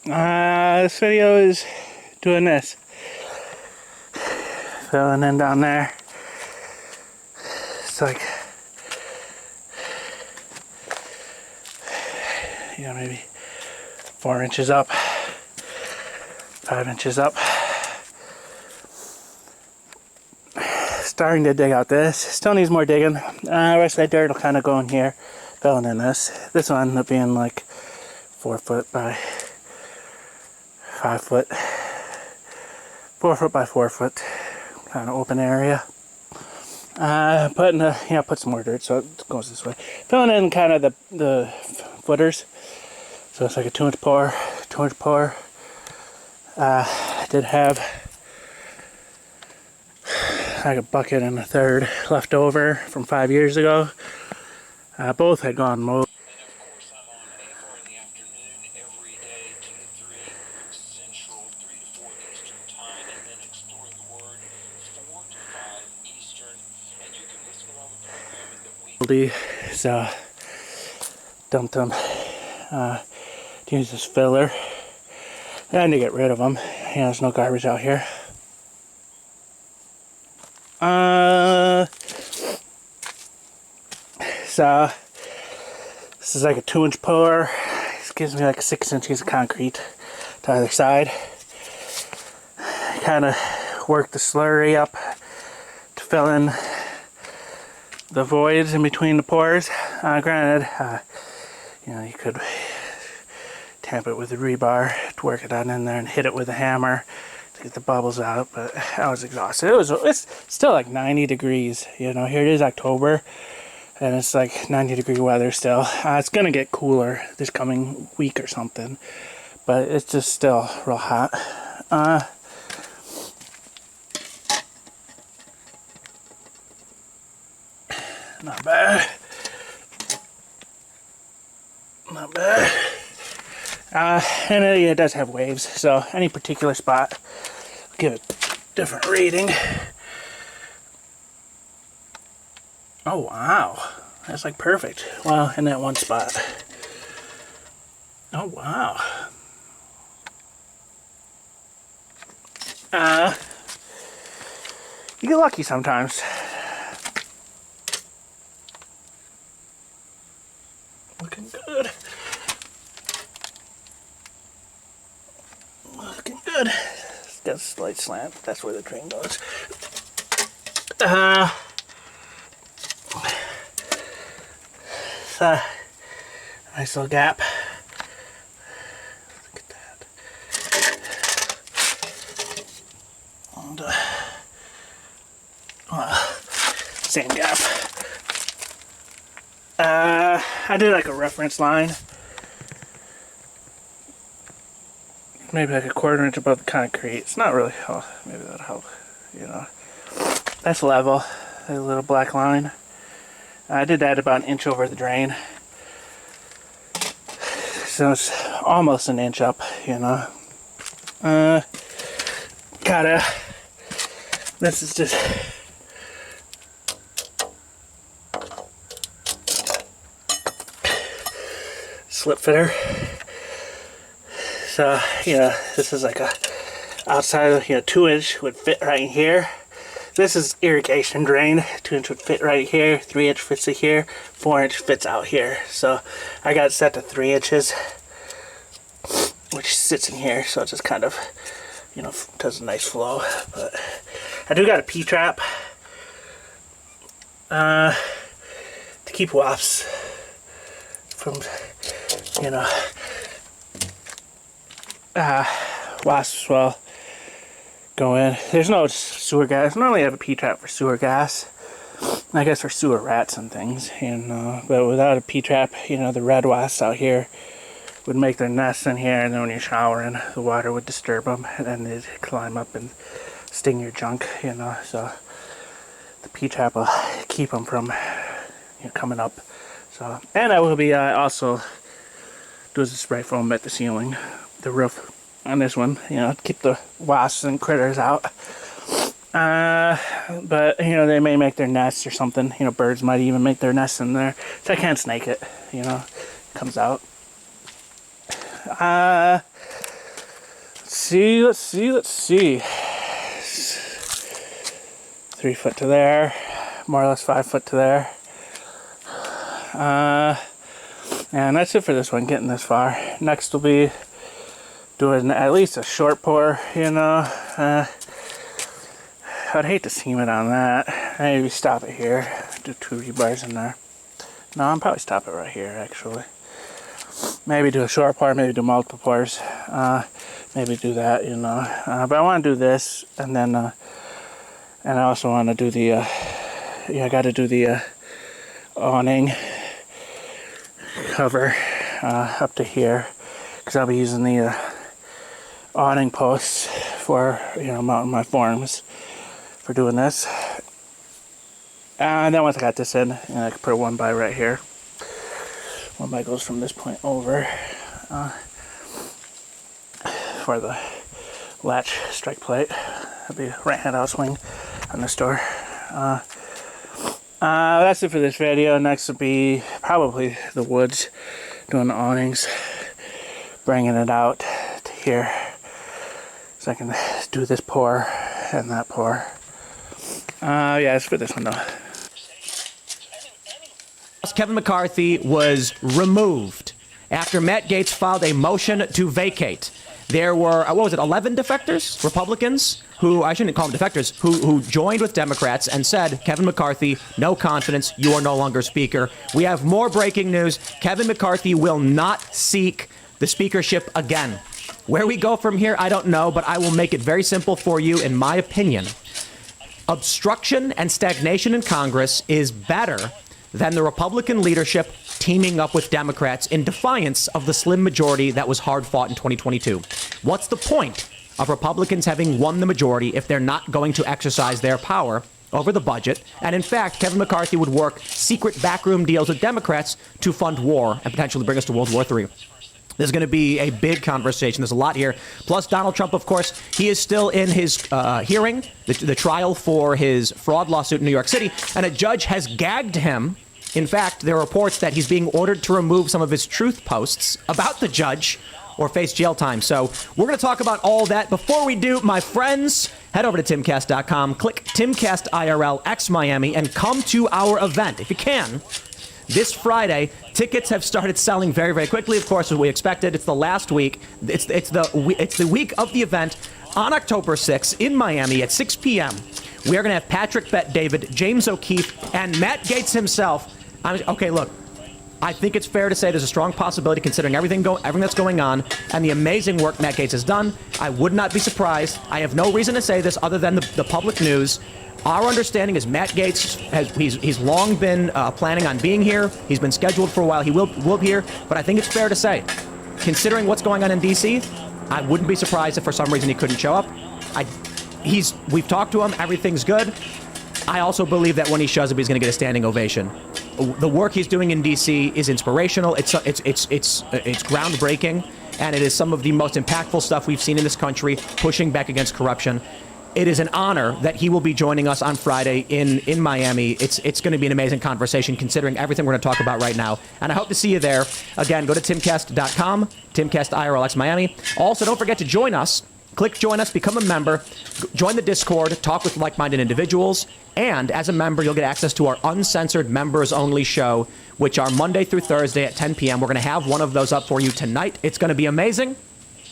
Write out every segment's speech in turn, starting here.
This video is doing this. Filling in down there. It's like, maybe 4 inches up, 5 inches up. Starting to dig out this. Still needs more digging. The rest of that dirt will kind of go in here, filling in this. This will end up being like 4 foot by 5 foot, 4 foot by 4 foot, kind of open area. Put some more dirt so it goes this way. Filling in kind of the footers. So it's like a 2-inch pour, 2-inch pour. I did have like a bucket and a third left over from 5 years ago. Both had gone mowed. So dumped them to use this filler and to get rid of them. There's no garbage out here. So this is like a 2-inch pour. This gives me like 6 inches of concrete to either side. Kind of work the slurry up to fill in the voids in between the pores. Granted, you could tamp it with a rebar to work it on in there and hit it with a hammer to get the bubbles out, but I was exhausted. It's still like 90 degrees. Here it is October, and it's like 90-degree weather still. It's gonna get cooler this coming week or something, but it's just still real hot. Not bad. Not bad. And it does have waves, so any particular spot, I'll give it a different rating. Oh wow, that's like perfect. Well, in that one spot. Oh wow. You get lucky sometimes. Looking good. Looking good. It's got a slight slant. That's where the train goes. It's a nice little gap. Look at that. And, same gap. I did like a reference line. Maybe like a 1/4 inch above the concrete. It's not really, maybe that'll help, That's level, a little black line. I did that about 1 inch over the drain. So it's almost 1 inch up, this is just slip fitter. So, this is like a outside, 2-inch would fit right here. This is irrigation drain. 2-inch would fit right here. 3-inch fits it here. 4-inch fits out here. So I got it set to 3 inches, which sits in here. So it just kind of, does a nice flow. But I do got a P-trap to keep wasps from, wasps will go in. There's no sewer gas. Normally I have a P-trap for sewer gas. I guess for sewer rats and things. But without a P-trap, the red wasps out here would make their nests in here, and then when you're showering, the water would disturb them, and then they'd climb up and sting your junk, So the P-trap will keep them from coming up. So, and I will be also doing a spray foam at the ceiling, the roof on this one, keep the wasps and critters out. But they may make their nests or something. Birds might even make their nests in there. So I can't snake it. Comes out. see. 3 foot to there, more or less 5 foot to there. And that's it for this one, getting this far. Next will be doing at least a short pour, you know. I'd hate to seam it on that. Maybe stop it here, do 2 rebars in there. No, I'll probably stop it right here, actually. Maybe do a short pour, maybe do multiple pours. Maybe do that, you know. But I want to do this, and then, and I also want to do the, I got to do the awning cover up to here, because I'll be using the awning posts for, you know, mounting my forms for doing this. And then once I got this in, and I can put a 1x right here. 1x goes from this point over for the latch strike plate. That'll be a right-hand out swing on this door. That's it for this video. Next will be probably the woods, doing the awnings, bringing it out to here, so I can do this pour and that pour. Yeah, it's for this one though. Kevin McCarthy was removed after Matt Gaetz filed a motion to vacate. There were, 11 defectors, Republicans, who, I shouldn't call them defectors, who joined with Democrats and said, Kevin McCarthy, no confidence, you are no longer Speaker. We have more breaking news. Kevin McCarthy will not seek the speakership again. Where we go from here, I don't know, but I will make it very simple for you, in my opinion. Obstruction and stagnation in Congress is better than the Republican leadership teaming up with Democrats in defiance of the slim majority that was hard fought in 2022. What's the point of Republicans having won the majority if they're not going to exercise their power over the budget? And in fact, Kevin McCarthy would work secret backroom deals with Democrats to fund war and potentially bring us to World War III. There's going to be a big conversation. There's a lot here. Plus, Donald Trump, of course, he is still in his hearing, the trial for his fraud lawsuit in New York City, and a judge has gagged him. In fact, there are reports that he's being ordered to remove some of his truth posts about the judge or face jail time. So we're going to talk about all that. Before we do, my friends, head over to timcast.com, click Timcast IRL X Miami, and come to our event if you can. This Friday, tickets have started selling very, very quickly, of course, as we expected. It's the last week. It's the week of the event on October 6th in Miami at 6 p.m. We are going to have Patrick Bet-David, James O'Keefe, and Matt Gaetz himself. Okay, look, I think it's fair to say there's a strong possibility, considering everything that's going on and the amazing work Matt Gaetz has done. I would not be surprised. I have no reason to say this other than the public news. Our understanding is Matt Gaetz he's long been planning on being here. He's been scheduled for a while. He will be here. But I think it's fair to say, considering what's going on in D.C., I wouldn't be surprised if for some reason he couldn't show up. We've talked to him. Everything's good. I also believe that when he shows up, he's going to get a standing ovation. The work he's doing in D.C. is inspirational. It's groundbreaking, and it is some of the most impactful stuff we've seen in this country, pushing back against corruption. It is an honor that he will be joining us on Friday in Miami. It's going to be an amazing conversation, considering everything we're going to talk about right now. And I hope to see you there. Again, go to timcast.com, Timcast IRLX Miami. Also, don't forget to join us. Click join us, become a member, join the Discord, talk with like-minded individuals, and as a member, you'll get access to our uncensored members-only show, which are Monday through Thursday at 10 p.m. We're going to have one of those up for you tonight. It's going to be amazing.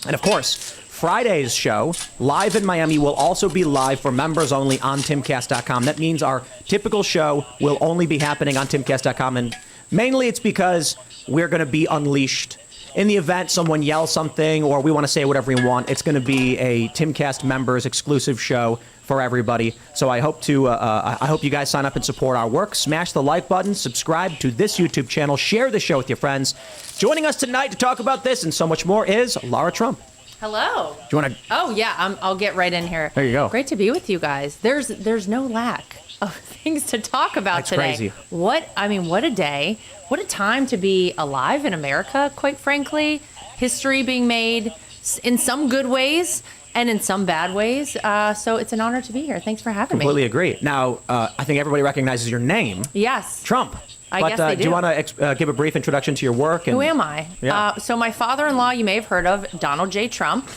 And of course, Friday's show, live in Miami, will also be live for members only on timcast.com. That means our typical show will only be happening on timcast.com, and mainly it's because we're going to be unleashed. In the event someone yells something or we want to say whatever we want, it's going to be a Timcast members exclusive show for everybody. So I hope you guys sign up and support our work. Smash the like button, subscribe to this YouTube channel, share the show with your friends. Joining us tonight to talk about this and so much more is Lara Trump. Hello. Do you want to? Oh yeah, I'll get right in here. There you go. Great to be with you guys. There's no lack of things to talk about That's today. crazy. What a day. What a time to be alive in America, quite frankly. History being made in some good ways and in some bad ways. So it's an honor to be here. Thanks for having me. Completely agree. Now, I think everybody recognizes your name. Yes. Trump. I guess they do. Do you want to give a brief introduction to your work? Who am I? Yeah. So my father-in-law, you may have heard of, Donald J. Trump.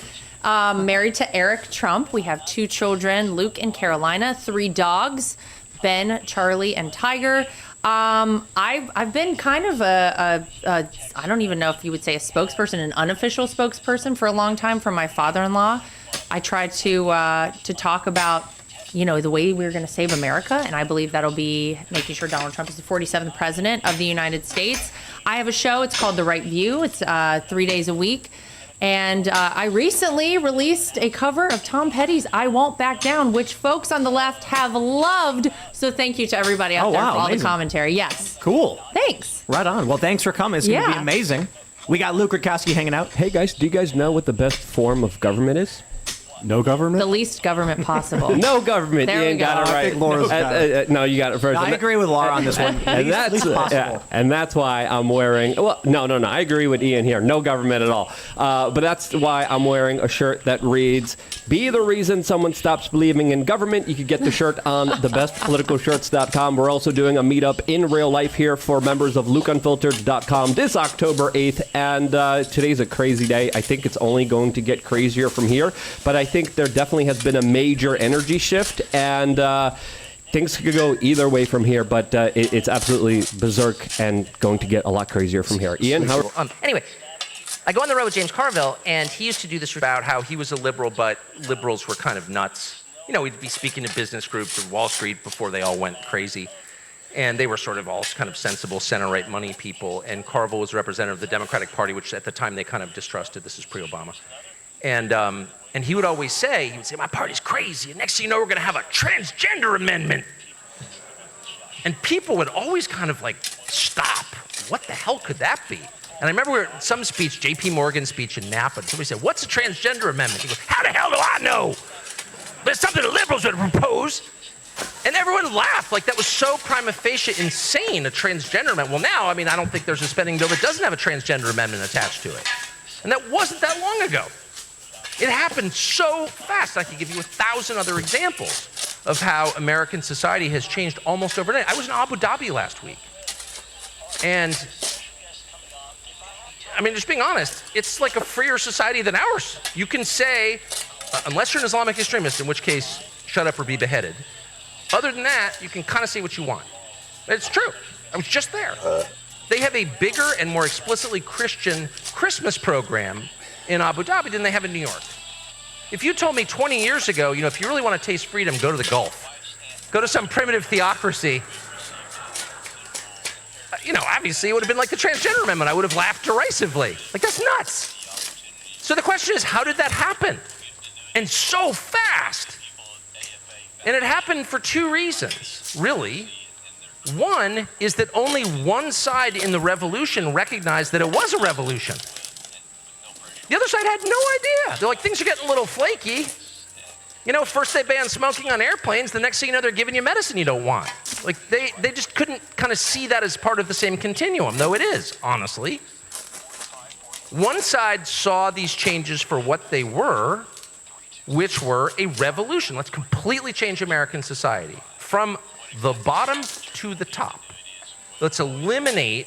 Married to Eric Trump. We have 2 children, Luke and Carolina, 3 dogs, Ben, Charlie, and Tiger. I've been kind of a I don't even know if you would say a spokesperson, an unofficial spokesperson for a long time for my father-in-law. I tried to talk about, the way we're going to save America, and I believe that'll be making sure Donald Trump is the 47th president of the United States. I have a show. It's called The Right View. It's 3 days a week. And I recently released a cover of Tom Petty's I Won't Back Down, which folks on the left have loved. So thank you to everybody out there for all amazing. the commentary. Yes. Cool. Thanks. Right on. Well, thanks for coming. It's going to be Yeah. amazing. We got Luke Rutkowski hanging out. Hey guys, do you guys know what the best form of government is? No government? The least government possible. No government. There we Ian got go. it right. I think Laura's got it. No, you got it first. I agree with Laura on this one. And that's and that's why I'm wearing. Well, no. I agree with Ian here. No government at all. But that's why I'm wearing a shirt that reads, "Be the reason someone stops believing in government." You can get the shirt on thebestpoliticalshirts.com. We're also doing a meetup in real life here for members of LukeUnfiltered.com this October 8th. And today's a crazy day. I think it's only going to get crazier from here. But I think there definitely has been a major energy shift, and things could go either way from here, but it's absolutely berserk and going to get a lot crazier from here. Ian, how? Anyway, I go on the road with James Carville, and he used to do this about how he was a liberal, but liberals were kind of nuts. He'd be speaking to business groups of Wall Street before they all went crazy, and they were sort of all kind of sensible center-right money people, and Carville was a representative of the Democratic Party, which at the time they kind of distrusted. This is pre-Obama. And he would always say, my party's crazy, and next thing you know, we're going to have a transgender amendment. And people would always kind of stop. What the hell could that be? And I remember we were at some speech, J.P. Morgan's speech in Napa, and somebody said, what's a transgender amendment? He goes, how the hell do I know? But it's something the liberals would propose. And everyone laughed, like that was so prima facie insane, a transgender amendment. Well, now, I don't think there's a spending bill that doesn't have a transgender amendment attached to it. And that wasn't that long ago. It happened so fast. I could give you 1,000 other examples of how American society has changed almost overnight. I was in Abu Dhabi last week. And, just being honest, it's like a freer society than ours. You can say, unless you're an Islamic extremist, in which case, shut up or be beheaded. Other than that, you can kind of say what you want. It's true. I was just there. They have a bigger and more explicitly Christian Christmas program in Abu Dhabi than they have in New York. If you told me 20 years ago, if you really want to taste freedom, go to the Gulf. Go to some primitive theocracy. Obviously it would have been like the transgender amendment. I would have laughed derisively. That's nuts. So the question is, how did that happen? And so fast. And it happened for 2 reasons, really. One is that only one side in the revolution recognized that it was a revolution. The other side had no idea. They're like, things are getting a little flaky. First they banned smoking on airplanes. The next thing you know, they're giving you medicine you don't want. They just couldn't kind of see that as part of the same continuum, though it is, honestly. One side saw these changes for what they were, which were a revolution. Let's completely change American society from the bottom to the top. Let's eliminate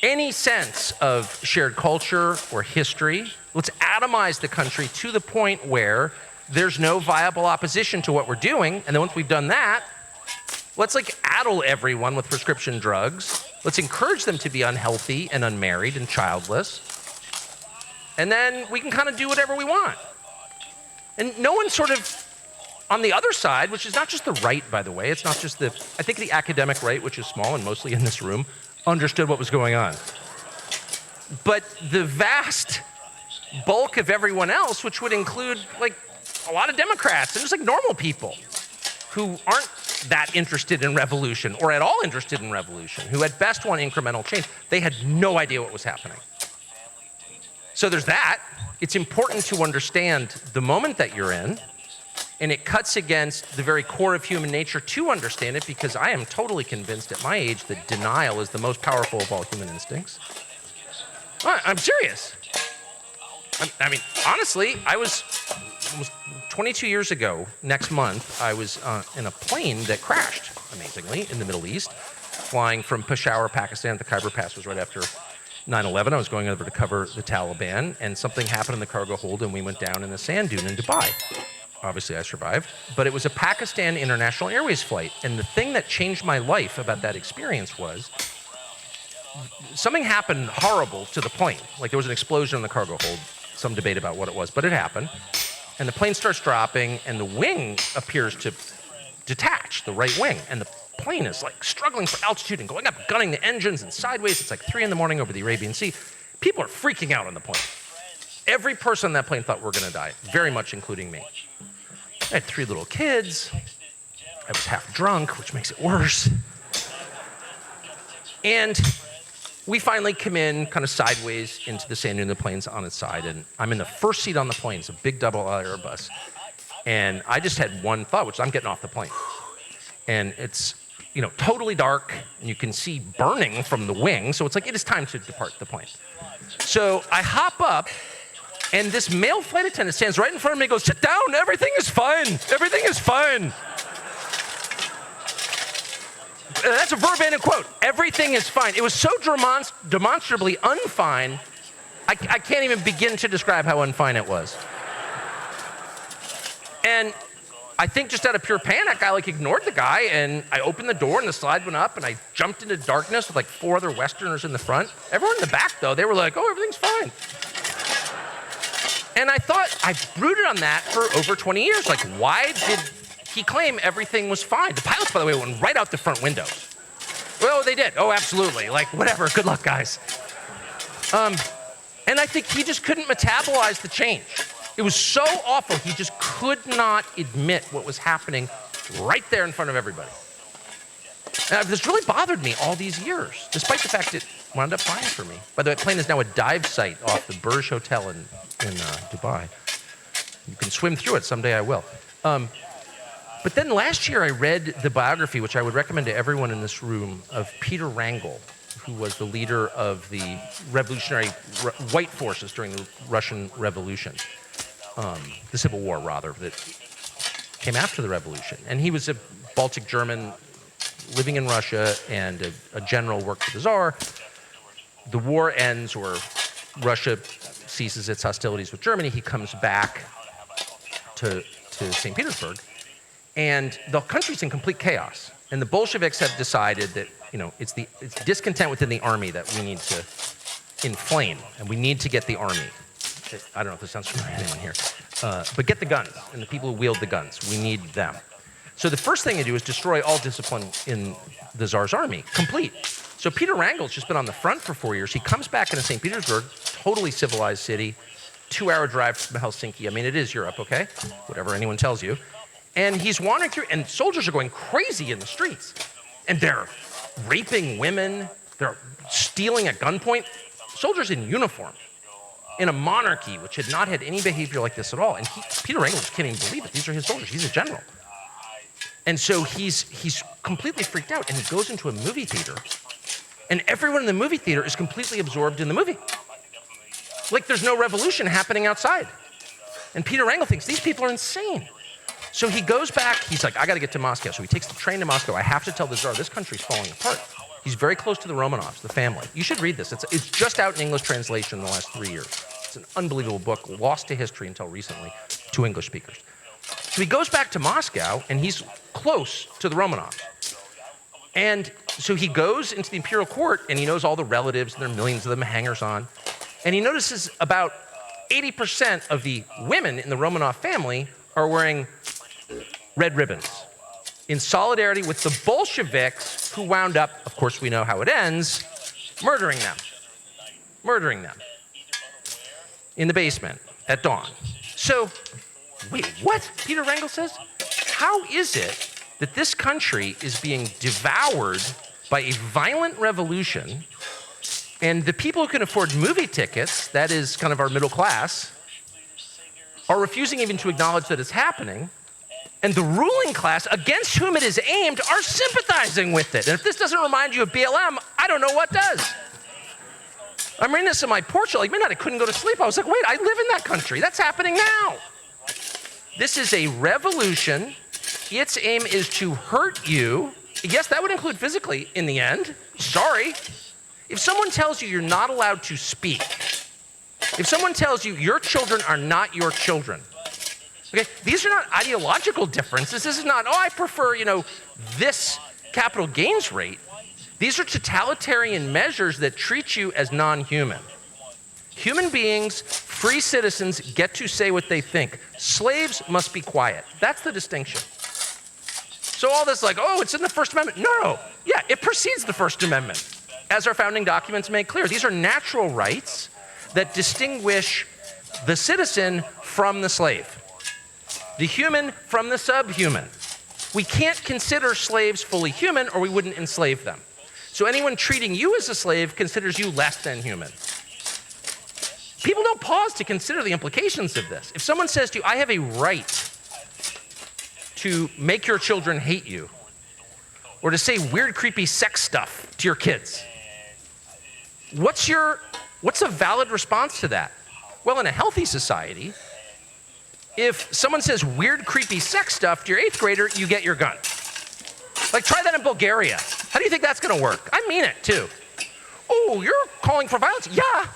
any sense of shared culture or history. Let's atomize the country to the point where there's no viable opposition to what we're doing. And then once we've done that, let's addle everyone with prescription drugs. Let's encourage them to be unhealthy and unmarried and childless. And then we can kind of do whatever we want. And no one sort of on the other side, which is not just the right, by the way, it's not just I think the academic right, which is small and mostly in this room, understood what was going on. But the vast bulk of everyone else, which would include a lot of Democrats and just normal people who aren't that interested in revolution or at all interested in revolution, who at best want incremental change, they had no idea what was happening. So there's that. It's important to understand the moment that you're in, and it cuts against the very core of human nature to understand it, because I am totally convinced at my age that denial is the most powerful of all human instincts. I'm serious. Honestly, I was almost 22 years ago, next month, I was in a plane that crashed, amazingly, in the Middle East, flying from Peshawar, Pakistan. The Khyber Pass was right after 9/11. I was going over to cover the Taliban, and something happened in the cargo hold, and we went down in the sand dune in Dubai. Obviously, I survived, but it was a Pakistan International Airways flight, and the thing that changed my life about that experience was something happened horrible to the plane. Like there was an explosion in the cargo hold, some debate about what it was, but it happened, and the plane starts dropping, and the wing appears to detach, the right wing, and the plane is like struggling for altitude and going up, gunning the engines and sideways. It's like 3 a.m. over the Arabian Sea. People are freaking out on the plane. Every person on that plane thought we're going to die, very much including me. I had 3 little kids. I was half drunk, which makes it worse. And we finally come in kind of sideways into the sand dune. The plane's on its side, and I'm in the first seat on the plane. It's a big double-aisle Airbus. And I just had one thought, which is I'm getting off the plane. And it's, totally dark, and you can see burning from the wing. So it's like, it is time to depart the plane. So I hop up, and this male flight attendant stands right in front of me and goes, "Sit down, everything is fine. Everything is fine." That's a verbatim quote. Everything is fine. It was so demonstrably unfine, I can't even begin to describe how unfine it was. And I think just out of pure panic, I ignored the guy, and I opened the door and the slide went up, and I jumped into darkness with 4 other Westerners in the front. Everyone in the back, though, they were like, "Oh, everything's fine." And I thought, I brooded on that for over 20 years. Why did he claim everything was fine? The pilots, by the way, went right out the front windows. Well, they did. Oh, absolutely. Whatever. Good luck, guys. And I think he just couldn't metabolize the change. It was so awful, he just could not admit what was happening right there in front of everybody. And this really bothered me all these years, despite the fact it wound up fine for me. By the way, the plane is now a dive site off the Burj Hotel in Dubai. You can swim through it. Someday I will. But then last year I read the biography, which I would recommend to everyone in this room, of Peter Wrangel, who was the leader of the revolutionary white forces during the Russian Revolution. The Civil War, rather, that came after the revolution. And he was a Baltic German living in Russia, and a general worked for the Tsar. The war ends, or Russia ceases its hostilities with Germany. He comes back to St. Petersburg, and the country's in complete chaos. And the Bolsheviks have decided that, it's discontent within the army that we need to inflame, and we need to get the army. I don't know if this sounds familiar to anyone here, but get the guns and the people who wield the guns. We need them. So the first thing they do is destroy all discipline in the Tsar's army, complete. So Peter Wrangel's just been on the front for 4 years. He comes back into St. Petersburg, totally civilized city, 2-hour drive from Helsinki. I mean, it is Europe, okay? Whatever anyone tells you. And he's wandering through, and soldiers are going crazy in the streets. And they're raping women. They're stealing at gunpoint. Soldiers in uniform, in a monarchy which had not had any behavior like this at all. And Peter Wrangel just can't even believe it. These are his soldiers. He's a general. And so he's completely freaked out, and he goes into a movie theater, and everyone in the movie theater is completely absorbed in the movie. There's no revolution happening outside. And Peter Wrangel thinks these people are insane. So he goes back. He's like, "I got to get to Moscow." So he takes the train to Moscow. I have to tell the Tsar, this country's falling apart. He's very close to the Romanovs, the family. You should read this. It's just out in English translation in the last 3 years. It's an unbelievable book, lost to history until recently, to English speakers. So he goes back to Moscow, and he's close to the Romanovs. And so he goes into the imperial court, and he knows all the relatives, and there are millions of them, hangers-on. And he notices about 80% of the women in the Romanov family are wearing red ribbons in solidarity with the Bolsheviks, who wound up, of course we know how it ends, murdering them in the basement at dawn. So, wait, what? Peter Wrangel says, how is it that this country is being devoured by a violent revolution, and the people who can afford movie tickets, that is kind of our middle class, are refusing even to acknowledge that it's happening, and the ruling class, against whom it is aimed, are sympathizing with it. And if this doesn't remind you of BLM, I don't know what does. I'm reading this on my porch, midnight, I couldn't go to sleep. I was like, wait, I live in that country. That's happening now. This is a revolution. Its aim is to hurt you. Yes, that would include physically in the end. Sorry. If someone tells you you're not allowed to speak, if someone tells you your children are not your children, okay, these are not ideological differences. This is not, oh, I prefer, this capital gains rate. These are totalitarian measures that treat you as non-human. Human beings, free citizens, get to say what they think. Slaves must be quiet. That's the distinction. So all this like, oh, it's in the First Amendment. No. Yeah, it precedes the First Amendment. As our founding documents make clear, these are natural rights that distinguish the citizen from the slave, the human from the subhuman. We can't consider slaves fully human or we wouldn't enslave them. So anyone treating you as a slave considers you less than human. People don't pause to consider the implications of this. If someone says to you, I have a right to make your children hate you, or to say weird, creepy sex stuff to your kids, what's a valid response to that? Well, in a healthy society, if someone says weird, creepy sex stuff to your 8th grader, you get your gun. Like, try that in Bulgaria. How do you think that's gonna work? I mean it, too. Oh, you're calling for violence? Yeah.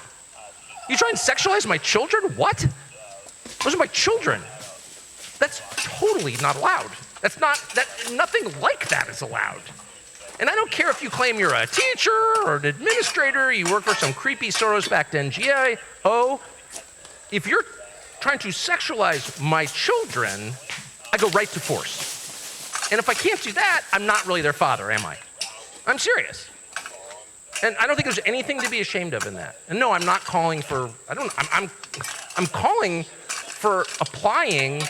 You try and sexualize my children? What? Those are my children. That's totally not allowed. Nothing like that is allowed. And I don't care if you claim you're a teacher or an administrator, you work for some creepy Soros-backed NGO. If you're trying to sexualize my children, I go right to force. And if I can't do that, I'm not really their father, am I? I'm serious. And I don't think there's anything to be ashamed of in that. And no, I'm not calling for, I'm calling for applying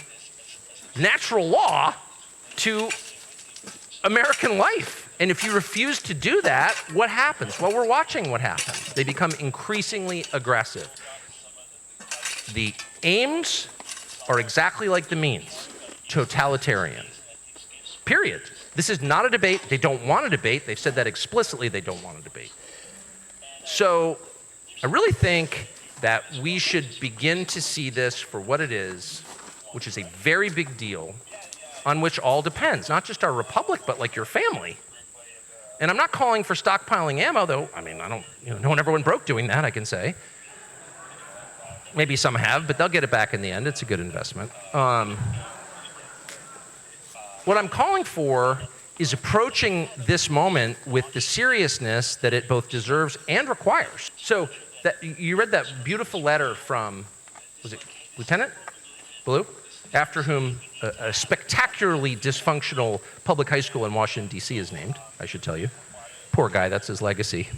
natural law to American life. And if you refuse to do that, what happens? Well, we're watching what happens. They become increasingly aggressive. The aims are exactly like the means, totalitarian. Period. This is not a debate. They don't want a debate. They've said that explicitly, they don't want a debate. So I really think that we should begin to see this for what it is, which is a very big deal on which all depends, not just our republic, but like your family. And I'm not calling for stockpiling ammo, though. I mean, no one ever went broke doing that, I can say. Maybe some have, but they'll get it back in the end. It's a good investment. What I'm calling for is approaching this moment with the seriousness that it both deserves and requires. So you read that beautiful letter from, was it Lieutenant Blue? After whom a spectacularly dysfunctional public high school in Washington, D.C. is named, I should tell you. Poor guy, that's his legacy.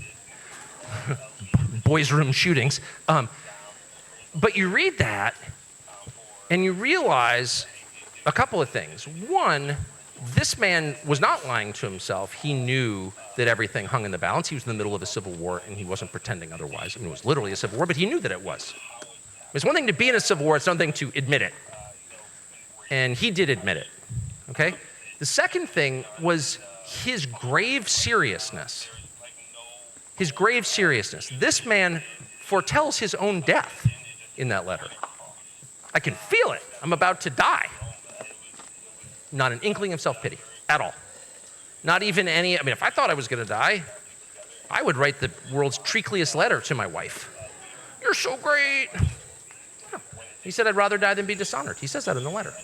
Boys' room shootings. But you read that, and you realize a couple of things. One, this man was not lying to himself. He knew that everything hung in the balance. He was in the middle of a civil war, and he wasn't pretending otherwise. I mean, it was literally a civil war, but he knew that it was. It's one thing to be in a civil war, it's another thing to admit it. And he did admit it, okay? The second thing was his grave seriousness. His grave seriousness. This man foretells his own death in that letter. I can feel it. I'm about to die. Not an inkling of self-pity at all. Not even any, if I thought I was gonna die, I would write the world's treacliest letter to my wife. You're so great. He said, I'd rather die than be dishonored. He says that in the letter.